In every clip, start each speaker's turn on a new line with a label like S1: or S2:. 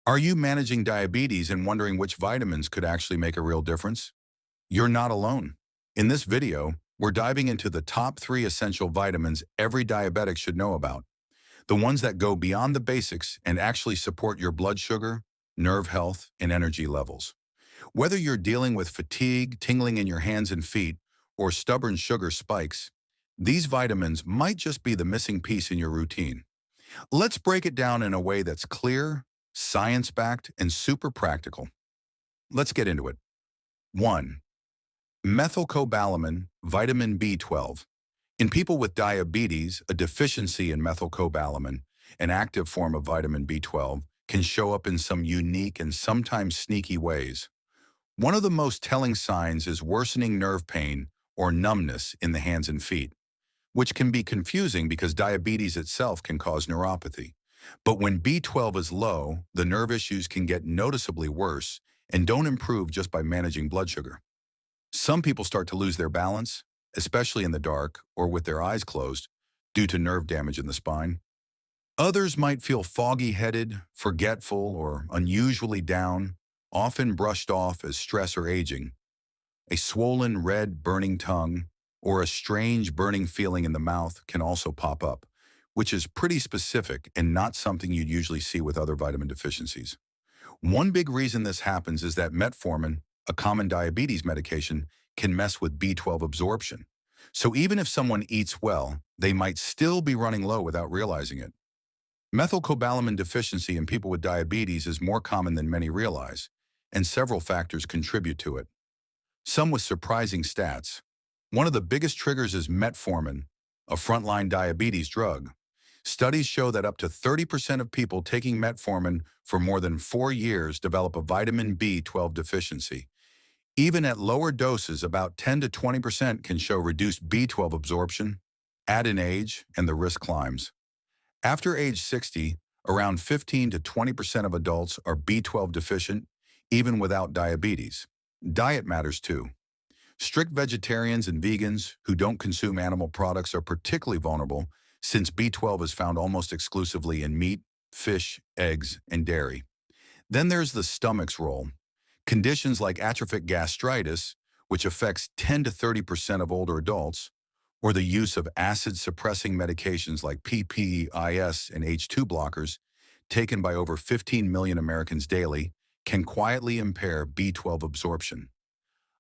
S1: Are you managing diabetes and wondering which vitamins could actually make a real difference? You're not alone. In this video, we're diving into the top 3 essential vitamins every diabetic should know about, the ones that go beyond the basics and actually support your blood sugar, nerve health, and energy levels. Whether you're dealing with fatigue, tingling in your hands and feet, or stubborn sugar spikes, these vitamins might just be the missing piece in your routine. Let's break it down in a way that's clear, science-backed, and super practical. Let's get into it. 1. Methylcobalamin, vitamin B12. In people with diabetes, a deficiency in methylcobalamin, an active form of vitamin B12, can show up in some unique and sometimes sneaky ways. One of the most telling signs is worsening nerve pain or numbness in the hands and feet, which can be confusing because diabetes itself can cause neuropathy. But when B12 is low, the nerve issues can get noticeably worse and don't improve just by managing blood sugar. Some people start to lose their balance, especially in the dark or with their eyes closed, due to nerve damage in the spine. Others might feel foggy-headed, forgetful, or unusually down, often brushed off as stress or aging. A swollen, red, burning tongue, or a strange burning feeling in the mouth can also pop up, which is pretty specific and not something you'd usually see with other vitamin deficiencies. One big reason this happens is that metformin, a common diabetes medication, can mess with B12 absorption. So even if someone eats well, they might still be running low without realizing it. Methylcobalamin deficiency in people with diabetes is more common than many realize, and several factors contribute to it. Some with surprising stats. One of the biggest triggers is metformin, a frontline diabetes drug. Studies show that up to 30% of people taking metformin for more than 4 years develop a vitamin B12 deficiency. Even at lower doses, about 10 to 20% can show reduced B12 absorption. Add in age, and the risk climbs. After age 60, around 15 to 20% of adults are B12 deficient, even without diabetes. Diet matters too. Strict vegetarians and vegans who don't consume animal products are particularly vulnerable since B12 is found almost exclusively in meat, fish, eggs, and dairy. Then there's the stomach's role. Conditions like atrophic gastritis, which affects 10 to 30% of older adults, or the use of acid-suppressing medications like PPIs and H2 blockers, taken by over 15 million Americans daily, can quietly impair B12 absorption.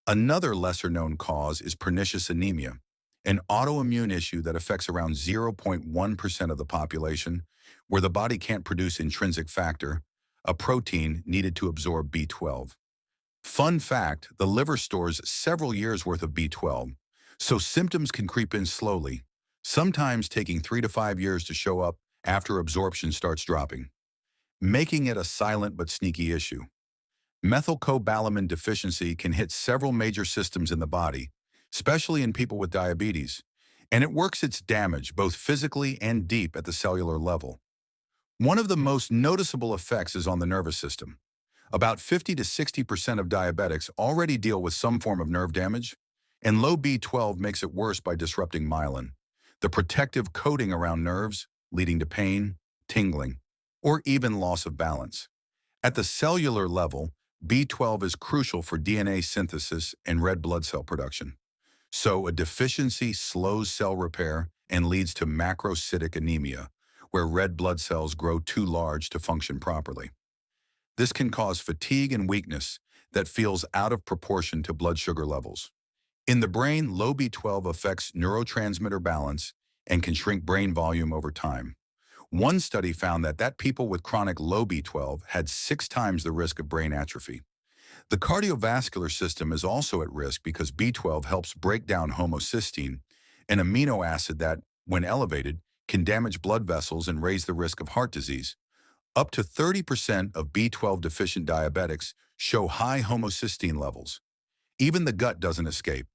S1: Another lesser-known cause is pernicious anemia, an autoimmune issue that affects around 0.1% of the population, where the body can't produce intrinsic factor, a protein needed to absorb B12. Fun fact, the liver stores several years' worth of B12, so symptoms can creep in slowly, sometimes taking 3 to 5 years to show up after absorption starts dropping, making it a silent but sneaky issue. Methylcobalamin deficiency can hit several major systems in the body, especially in people with diabetes, and it works its damage both physically and deep at the cellular level. One of the most noticeable effects is on the nervous system. About 50 to 60% of diabetics already deal with some form of nerve damage, and low B12 makes it worse by disrupting myelin, the protective coating around nerves, leading to pain, tingling, or even loss of balance. At the cellular level, B12 is crucial for DNA synthesis and red blood cell production. So a deficiency slows cell repair and leads to macrocytic anemia, where red blood cells grow too large to function properly. This can cause fatigue and weakness that feels out of proportion to blood sugar levels. In the brain, low B12 affects neurotransmitter balance and can shrink brain volume over time. One study found that people with chronic low B12 had 6 times the risk of brain atrophy. The cardiovascular system is also at risk because B12 helps break down homocysteine, an amino acid that, when elevated, can damage blood vessels and raise the risk of heart disease. Up to 30% of B12 deficient diabetics show high homocysteine levels. Even the gut doesn't escape.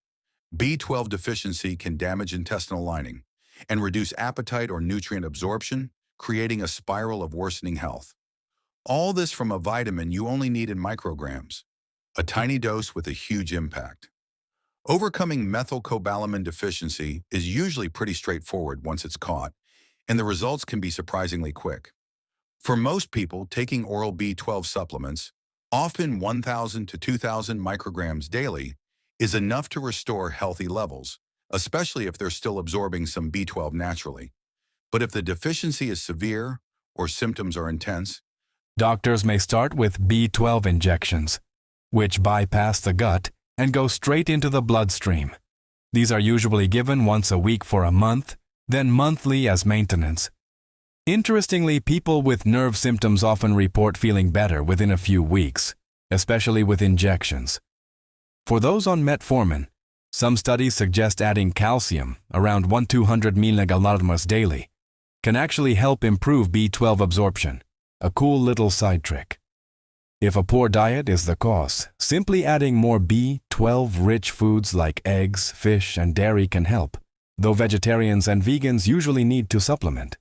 S1: B12 deficiency can damage intestinal lining and reduce appetite or nutrient absorption, creating a spiral of worsening health. All this from a vitamin you only need in micrograms, a tiny dose with a huge impact. Overcoming methylcobalamin deficiency is usually pretty straightforward once it's caught, and the results can be surprisingly quick. For most people, taking oral B12 supplements, often 1,000 to 2,000 micrograms daily, is enough to restore healthy levels, especially if they're still absorbing some B12 naturally. But if the deficiency is severe or symptoms are intense,
S2: doctors may start with B12 injections, which bypass the gut and go straight into the bloodstream. These are usually given once a week for a month, then monthly as maintenance. Interestingly, people with nerve symptoms often report feeling better within a few weeks, especially with injections. For those on metformin, some studies suggest adding calcium, around 1-200 mg daily, can actually help improve B12 absorption, a cool little side trick. If a poor diet is the cause, simply adding more B12-rich foods like eggs, fish, and dairy can help, though vegetarians and vegans usually need to supplement.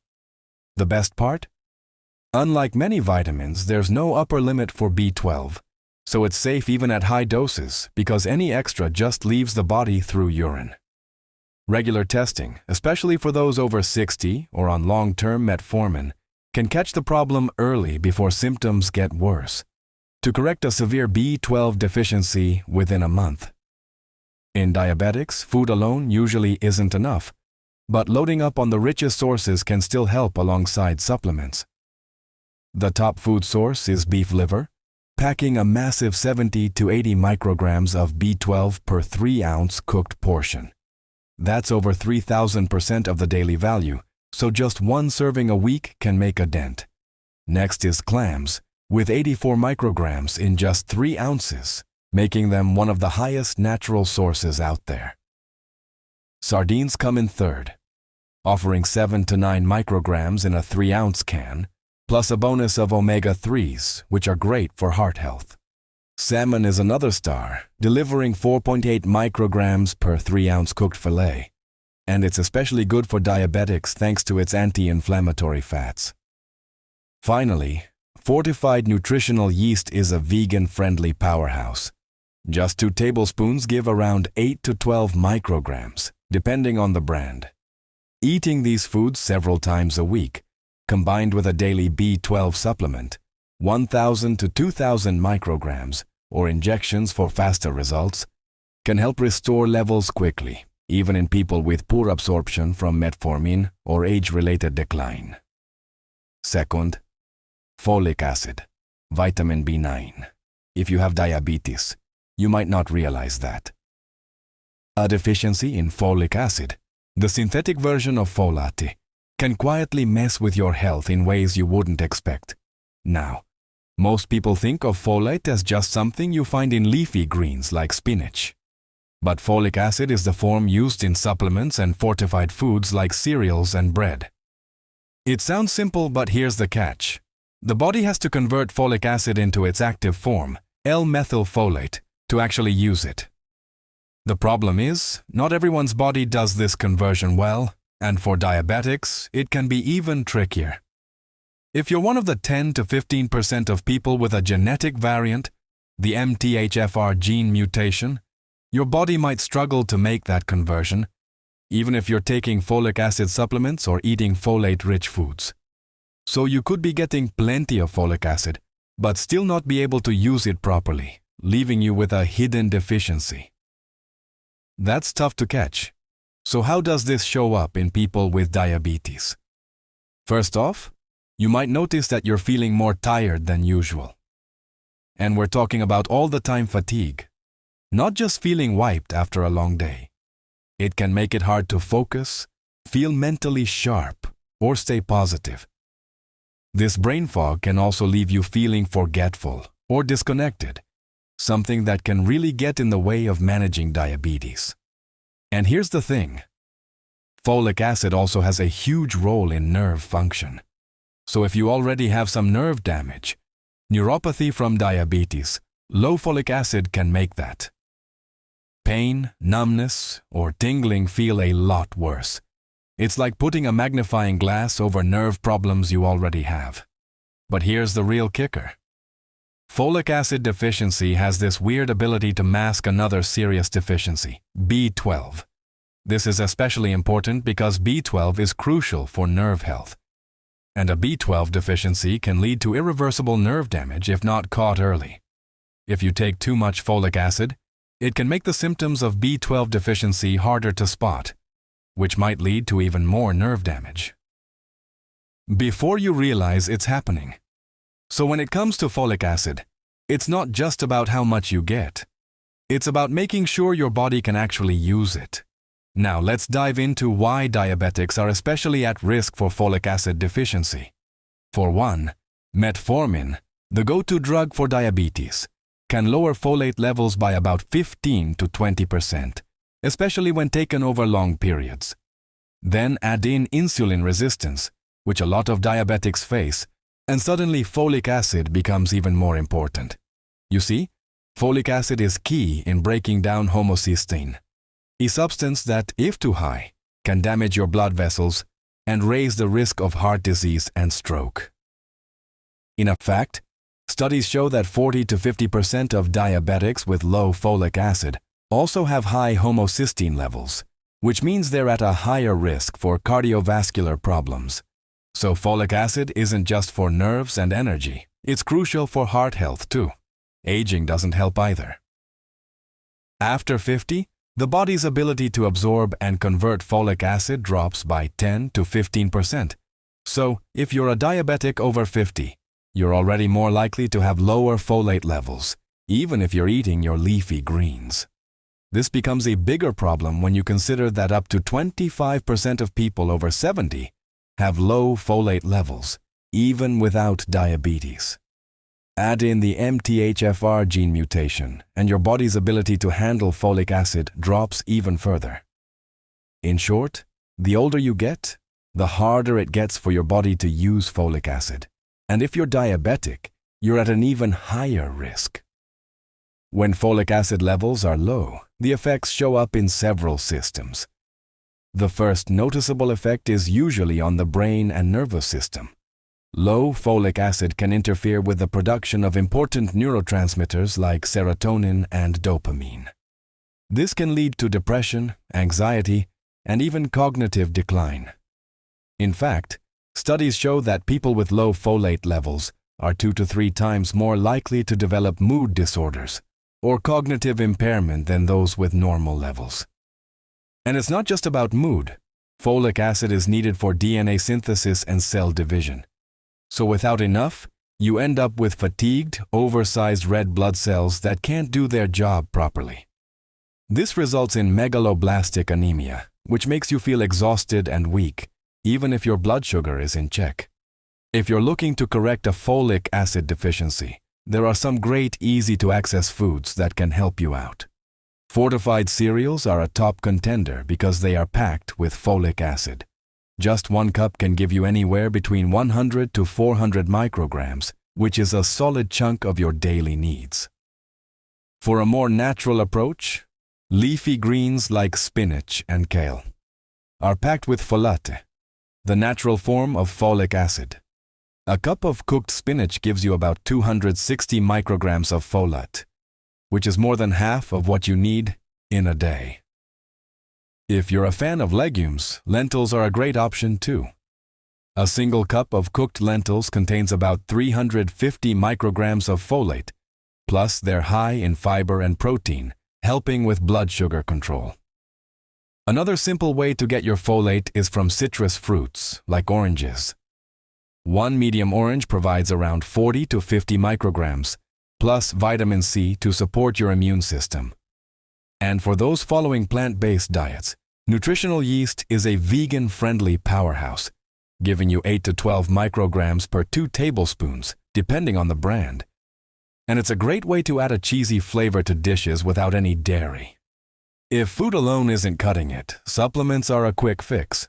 S2: The best part? Unlike many vitamins, there's no upper limit for B12, so it's safe even at high doses because any extra just leaves the body through urine. Regular testing, especially for those over 60 or on long-term metformin, can catch the problem early before symptoms get worse, to correct a severe B12 deficiency within a month. In diabetics, food alone usually isn't enough, but loading up on the richest sources can still help alongside supplements. The top food source is beef liver, packing a massive 70 to 80 micrograms of B12 per 3-ounce cooked portion. That's over 3,000% of the daily value, so just one serving a week can make a dent. Next is clams, with 84 micrograms in just 3 ounces, making them one of the highest natural sources out there. Sardines come in third, offering 7 to 9 micrograms in a 3-ounce can, plus a bonus of omega-3s, which are great for heart health. Salmon is another star, delivering 4.8 micrograms per 3-ounce cooked fillet, and it's especially good for diabetics thanks to its anti-inflammatory fats. Finally, fortified nutritional yeast is a vegan-friendly powerhouse. Just 2 tablespoons give around 8 to 12 micrograms, depending on the brand. Eating these foods several times a week, combined with a daily B12 supplement, 1,000 to 2,000 micrograms, or injections for faster results, can help restore levels quickly, even in people with poor absorption from metformin or age-related decline. Second, folic acid, vitamin B9. If you have diabetes, you might not realize that. A deficiency in folic acid, the synthetic version of folate, can quietly mess with your health in ways you wouldn't expect. Now, most people think of folate as just something you find in leafy greens like spinach. But folic acid is the form used in supplements and fortified foods like cereals and bread. It sounds simple, but here's the catch. The body has to convert folic acid into its active form, L-methylfolate, to actually use it. The problem is, not everyone's body does this conversion well, and for diabetics, it can be even trickier. If you're one of the 10 to 15% of people with a genetic variant, the MTHFR gene mutation, your body might struggle to make that conversion, even if you're taking folic acid supplements or eating folate-rich foods. So you could be getting plenty of folic acid, but still not be able to use it properly, leaving you with a hidden deficiency. That's tough to catch. So how does this show up in people with diabetes? First off, you might notice that you're feeling more tired than usual. And we're talking about all-the-time fatigue, not just feeling wiped after a long day. It can make it hard to focus, feel mentally sharp, or stay positive. This brain fog can also leave you feeling forgetful or disconnected, something that can really get in the way of managing diabetes. And here's the thing. Folic acid also has a huge role in nerve function. So if you already have some nerve damage, neuropathy from diabetes, low folic acid can make that. Pain, numbness, or tingling feel a lot worse. It's like putting a magnifying glass over nerve problems you already have. But here's the real kicker. Folic acid deficiency has this weird ability to mask another serious deficiency, B12. This is especially important because B12 is crucial for nerve health. and a B12 deficiency can lead to irreversible nerve damage if not caught early. If you take too much folic acid, it can make the symptoms of B12 deficiency harder to spot, which might lead to even more nerve damage before you realize it's happening. So when it comes to folic acid, it's not just about how much you get. It's about making sure your body can actually use it. Now let's dive into why diabetics are especially at risk for folic acid deficiency. For one, metformin, the go-to drug for diabetes, can lower folate levels by about 15 to 20%, especially when taken over long periods. Then add in insulin resistance, which a lot of diabetics face, and suddenly folic acid becomes even more important. You see, folic acid is key in breaking down homocysteine, a substance that, if too high, can damage your blood vessels and raise the risk of heart disease and stroke. In fact, studies show that 40 to 50% of diabetics with low folic acid also have high homocysteine levels, which means they're at a higher risk for cardiovascular problems. So folic acid isn't just for nerves and energy, it's crucial for heart health too. Aging doesn't help either. After 50, the body's ability to absorb and convert folic acid drops by 10 to 15%. So, if you're a diabetic over 50, you're already more likely to have lower folate levels, even if you're eating your leafy greens. This becomes a bigger problem when you consider that up to 25% of people over 70 have low folate levels, even without diabetes. Add in the MTHFR gene mutation, and your body's ability to handle folic acid drops even further. In short, the older you get, the harder it gets for your body to use folic acid. And if you're diabetic, you're at an even higher risk. When folic acid levels are low, the effects show up in several systems. The first noticeable effect is usually on the brain and nervous system. Low folic acid can interfere with the production of important neurotransmitters like serotonin and dopamine. This can lead to depression, anxiety, and even cognitive decline. In fact, studies show that people with low folate levels are 2 to 3 times more likely to develop mood disorders or cognitive impairment than those with normal levels. And it's not just about mood. Folic acid is needed for DNA synthesis and cell division. So without enough, you end up with fatigued, oversized red blood cells that can't do their job properly. This results in megaloblastic anemia, which makes you feel exhausted and weak, even if your blood sugar is in check. If you're looking to correct a folic acid deficiency, there are some great easy-to-access foods that can help you out. Fortified cereals are a top contender because they are packed with folic acid. Just 1 cup can give you anywhere between 100 to 400 micrograms, which is a solid chunk of your daily needs. For a more natural approach, leafy greens like spinach and kale are packed with folate, the natural form of folic acid. A cup of cooked spinach gives you about 260 micrograms of folate, which is more than half of what you need in a day. If you're a fan of legumes, lentils are a great option too. A single cup of cooked lentils contains about 350 micrograms of folate, plus they're high in fiber and protein, helping with blood sugar control. Another simple way to get your folate is from citrus fruits, like oranges. 1 medium orange provides around 40 to 50 micrograms, plus vitamin C to support your immune system. And for those following plant-based diets, nutritional yeast is a vegan-friendly powerhouse, giving you 8 to 12 micrograms per 2 tablespoons, depending on the brand. And it's a great way to add a cheesy flavor to dishes without any dairy. If food alone isn't cutting it, supplements are a quick fix.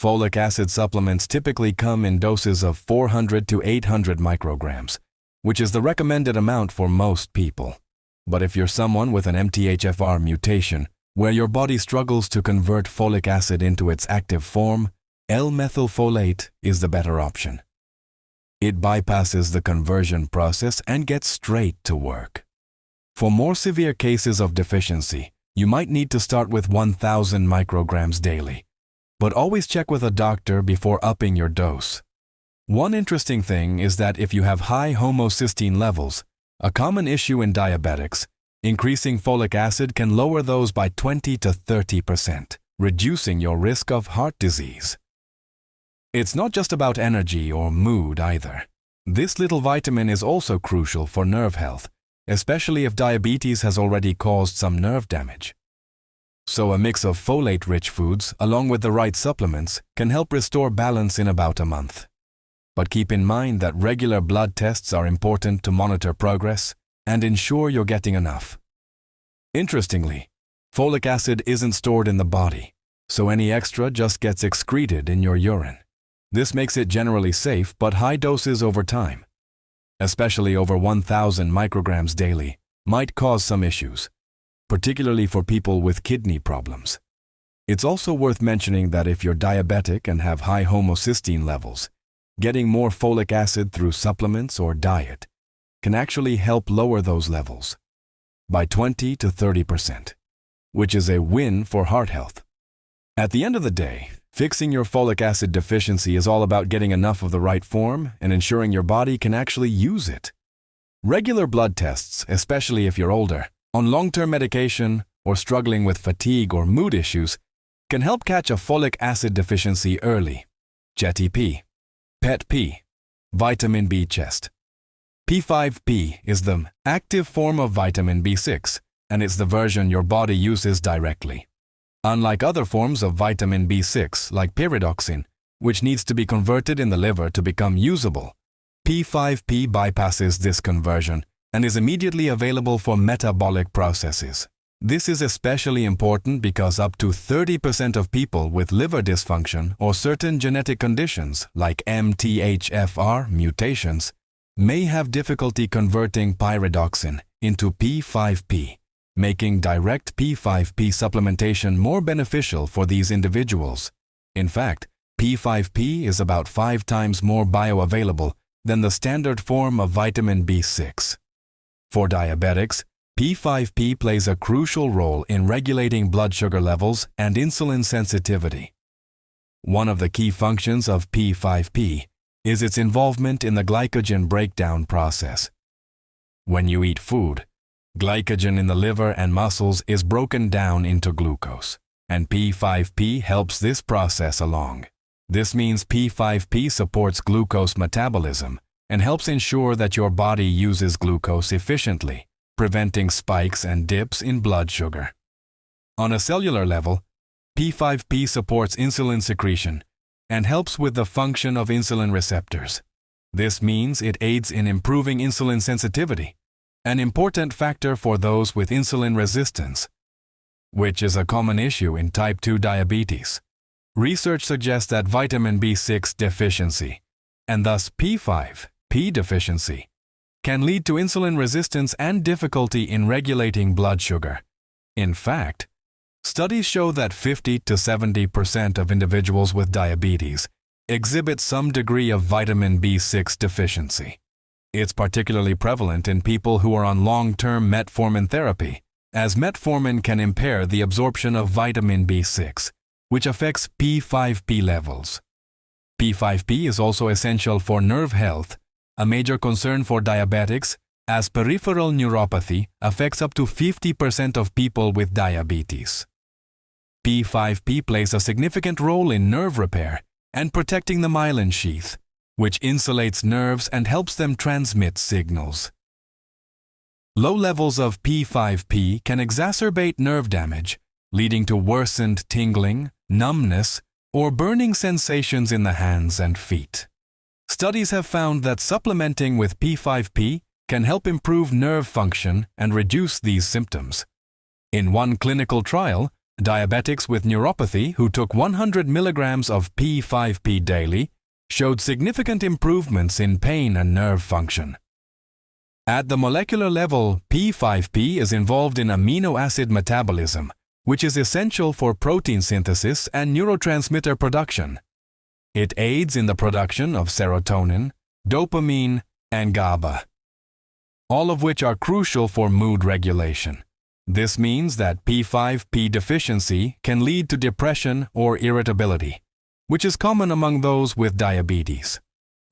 S2: Folic acid supplements typically come in doses of 400 to 800 micrograms, which is the recommended amount for most people. But if you're someone with an MTHFR mutation, where your body struggles to convert folic acid into its active form, L-methylfolate is the better option. It bypasses the conversion process and gets straight to work. For more severe cases of deficiency, you might need to start with 1,000 micrograms daily, but always check with a doctor before upping your dose. One interesting thing is that if you have high homocysteine levels, a common issue in diabetics, increasing folic acid can lower those by 20 to 30%, reducing your risk of heart disease. It's not just about energy or mood either. This little vitamin is also crucial for nerve health, especially if diabetes has already caused some nerve damage. So a mix of folate-rich foods along with the right supplements can help restore balance in about a month. But keep in mind that regular blood tests are important to monitor progress and ensure you're getting enough. Interestingly, folic acid isn't stored in the body, so any extra just gets excreted in your urine. This makes it generally safe, but high doses over time, especially over 1,000 micrograms daily, might cause some issues, particularly for people with kidney problems. It's also worth mentioning that if you're diabetic and have high homocysteine levels, getting more folic acid through supplements or diet can actually help lower those levels by 20 to 30%, which is a win for heart health. At the end of the day, fixing your folic acid deficiency is all about getting enough of the right form and ensuring your body can actually use it. Regular blood tests, especially if you're older, on long-term medication, or struggling with fatigue or mood issues, can help catch a folic acid deficiency early. GTP, PET-P, vitamin B chest. P5P is the active form of vitamin B6, and it's the version your body uses directly. Unlike other forms of vitamin B6 like pyridoxine, which needs to be converted in the liver to become usable, P5P bypasses this conversion and is immediately available for metabolic processes. This is especially important because up to 30% of people with liver dysfunction or certain genetic conditions like MTHFR mutations may have difficulty converting pyridoxine into P5P, making direct P5P supplementation more beneficial for these individuals. In fact, P5P is about 5 times more bioavailable than the standard form of vitamin B6. For diabetics, P5P plays a crucial role in regulating blood sugar levels and insulin sensitivity. One of the key functions of P5P is its involvement in the glycogen breakdown process. When you eat food, glycogen in the liver and muscles is broken down into glucose, and P5P helps this process along. This means P5P supports glucose metabolism and helps ensure that your body uses glucose efficiently, preventing spikes and dips in blood sugar. On a cellular level, P5P supports insulin secretion and helps with the function of insulin receptors. This means it aids in improving insulin sensitivity, an important factor for those with insulin resistance, which is a common issue in type 2 diabetes. Research suggests that vitamin B6 deficiency, and thus P5P deficiency, can lead to insulin resistance and difficulty in regulating blood sugar. In fact, studies show that 50 to 70% of individuals with diabetes exhibit some degree of vitamin B6 deficiency. It's particularly prevalent in people who are on long-term metformin therapy, as metformin can impair the absorption of vitamin B6, which affects P5P levels. P5P is also essential for nerve health, a major concern for diabetics, as peripheral neuropathy affects up to 50% of people with diabetes. P5P plays a significant role in nerve repair and protecting the myelin sheath, which insulates nerves and helps them transmit signals. Low levels of P5P can exacerbate nerve damage, leading to worsened tingling, numbness, or burning sensations in the hands and feet. Studies have found that supplementing with P5P can help improve nerve function and reduce these symptoms. In one clinical trial, diabetics with neuropathy who took 100 milligrams of P5P daily showed significant improvements in pain and nerve function. At the molecular level, P5P is involved in amino acid metabolism, which is essential for protein synthesis and neurotransmitter production. It aids in the production of serotonin, dopamine, and GABA, all of which are crucial for mood regulation. This means that P5P deficiency can lead to depression or irritability, which is common among those with diabetes.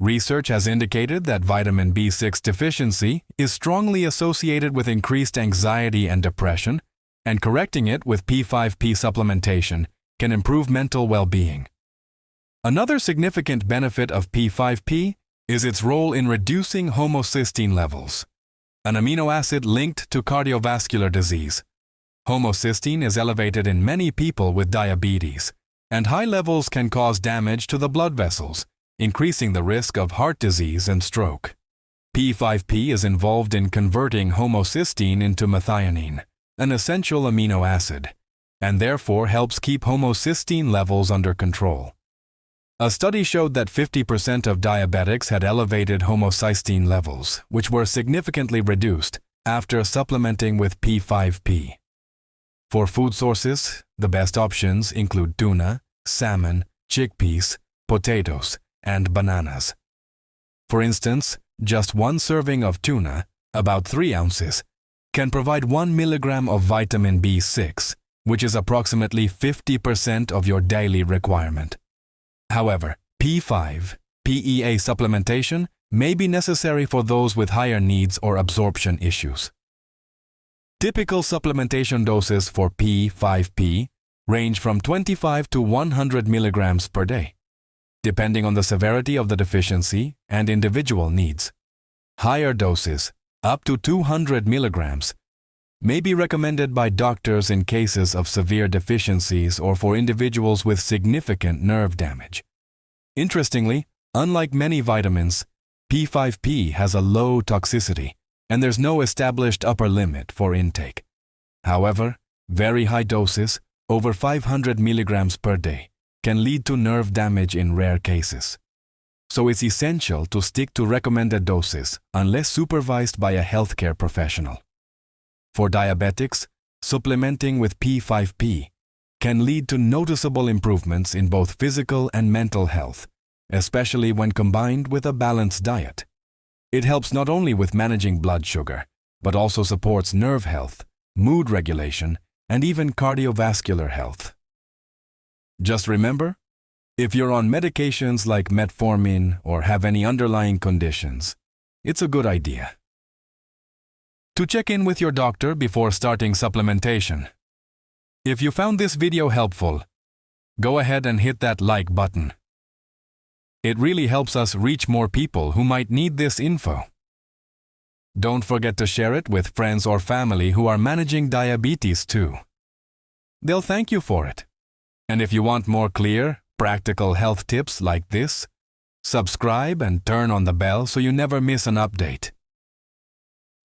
S2: Research has indicated that vitamin B6 deficiency is strongly associated with increased anxiety and depression, and correcting it with P5P supplementation can improve mental well-being. Another significant benefit of P5P is its role in reducing homocysteine levels, an amino acid linked to cardiovascular disease. Homocysteine is elevated in many people with diabetes, and high levels can cause damage to the blood vessels, increasing the risk of heart disease and stroke. P5P is involved in converting homocysteine into methionine, an essential amino acid, and therefore helps keep homocysteine levels under control. A study showed that 50% of diabetics had elevated homocysteine levels, which were significantly reduced after supplementing with P5P. For food sources, the best options include tuna, salmon, chickpeas, potatoes, and bananas. For instance, just one serving of tuna, about 3 ounces, can provide 1 milligram of vitamin B6, which is approximately 50% of your daily requirement. However, P5, PEA supplementation may be necessary for those with higher needs or absorption issues. Typical supplementation doses for P5P range from 25 to 100 milligrams per day, depending on the severity of the deficiency and individual needs. Higher doses, up to 200 milligrams, may be recommended by doctors in cases of severe deficiencies or for individuals with significant nerve damage. Interestingly, unlike many vitamins, P5P has a low toxicity, and there's no established upper limit for intake. However, very high doses, over 500 milligrams per day, can lead to nerve damage in rare cases. So it's essential to stick to recommended doses unless supervised by a healthcare professional. For diabetics, supplementing with P5P can lead to noticeable improvements in both physical and mental health, especially when combined with a balanced diet. It helps not only with managing blood sugar, but also supports nerve health, mood regulation, and even cardiovascular health. Just remember, if you're on medications like metformin or have any underlying conditions, it's a good idea to check in with your doctor before starting supplementation. If you found this video helpful, go ahead and hit that like button. It really helps us reach more people who might need this info. Don't forget to share it with friends or family who are managing diabetes too. They'll thank you for it. And if you want more clear, practical health tips like this, subscribe and turn on the bell so you never miss an update.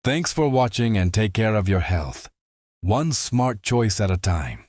S2: Thanks for watching and take care of your health, one smart choice at a time.